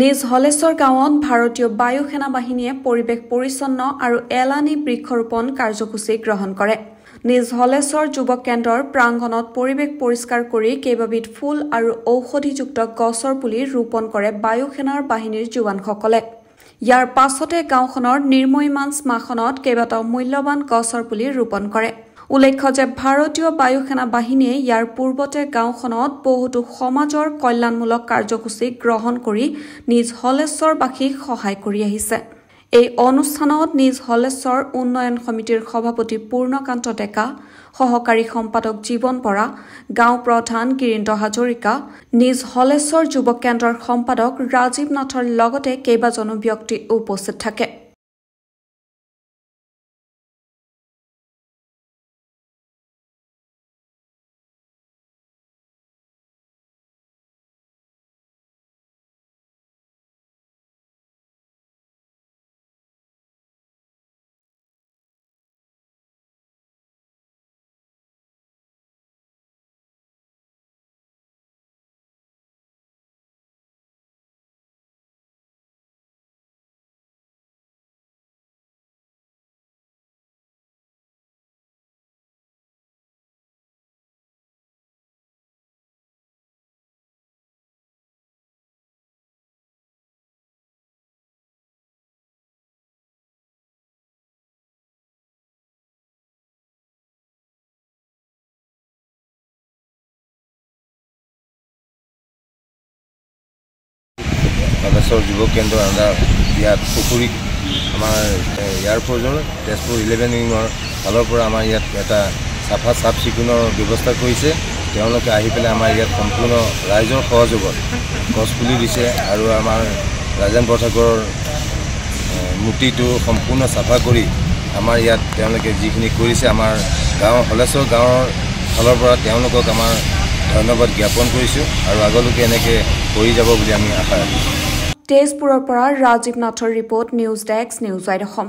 নিজ হলেশ্বৰ গাঁৱত ভাৰতীয় বায়ু সেনা বাহিনীয়ে পৰিৱেশ পৰিচ্ছন্ন আৰু এলানি বৃক্ষৰোপণ কাৰ্যসূচী গ্ৰহণ কৰে। নিজ হলেশ্বৰ যুৱ কেন্দ্ৰৰ প্ৰাংগণত পৰিৱেশ পৰিষ্কাৰ কৰি কেইবাবিধ ফুল আৰু ঔষধিযুক্ত গছৰ পুলি ৰোপণ কৰে বায়ু সেনাৰ বাহিনীৰ জোৱানসকলে। ইয়াৰ পাছতে গাঁওখনৰ নিৰ্ময়মান স্মাখনত কেইবাটাও মূল্যৱান গছৰ পুলি ৰোপণ কৰে। উল্লেখ্য যে ভাৰতীয় বায়ু সেনা বাহিনীয়ে ইয়াৰ পূৰ্বতে গাঁওখনত বহুতো সমাজৰ কল্যাণমূলক কাৰ্যসূচী গ্ৰহণ কৰি নিজ হলেশ্বৰবাসীক সহায় কৰি আহিছে। এই অনুষ্ঠানত নিজ হলেশ্বৰ উন্নয়ন সমিতিৰ সভাপতি পূৰ্ণকান্ত ডেকা, সহকাৰী সম্পাদক জীৱন বৰা, গাঁও প্ৰধান গিৰীন্দ্ৰ হাজৰিকা, নিজ হলেশ্বৰ যুৱ কেন্দ্ৰৰ সম্পাদক ৰাজীৱ নাথৰ লগতে কেইবাজনো ব্যক্তি উপস্থিত থাকে। হলেশ্বৰ যুৱ কেন্দ্ৰৰ আণ্ডাৰ ইয়াত পুখুৰীত আমাৰ ইয়াৰ ফ'ৰ্জৰ তেজপুৰ 11 উইঙৰ ফালৰ পৰা আমাৰ ইয়াত এটা চাফ চিকুণৰ ব্যৱস্থা কৰিছে। তেওঁলোকে আহি পেলাই আমাৰ ইয়াত সম্পূৰ্ণ ৰাইজৰ সহযোগত গছপুলি দিছে আৰু আমাৰ ৰাজেন বৰঠাকুৰৰ মূৰ্তিটো সম্পূৰ্ণ চাফা কৰি আমাৰ ইয়াত তেওঁলোকে যিখিনি কৰিছে আমাৰ গাঁও হলেশ্বৰ গাঁৱৰ ফালৰ পৰা তেওঁলোকক আমাৰ ধন্যবাদ জ্ঞাপন কৰিছোঁ আৰু আগলৈকে এনেকৈ কৰি যাব বুলি আমি আশা ৰাখিছোঁ। তেজপুৰৰ পৰা ৰাজীৱ নাথৰ report, news desk, news wide Assam.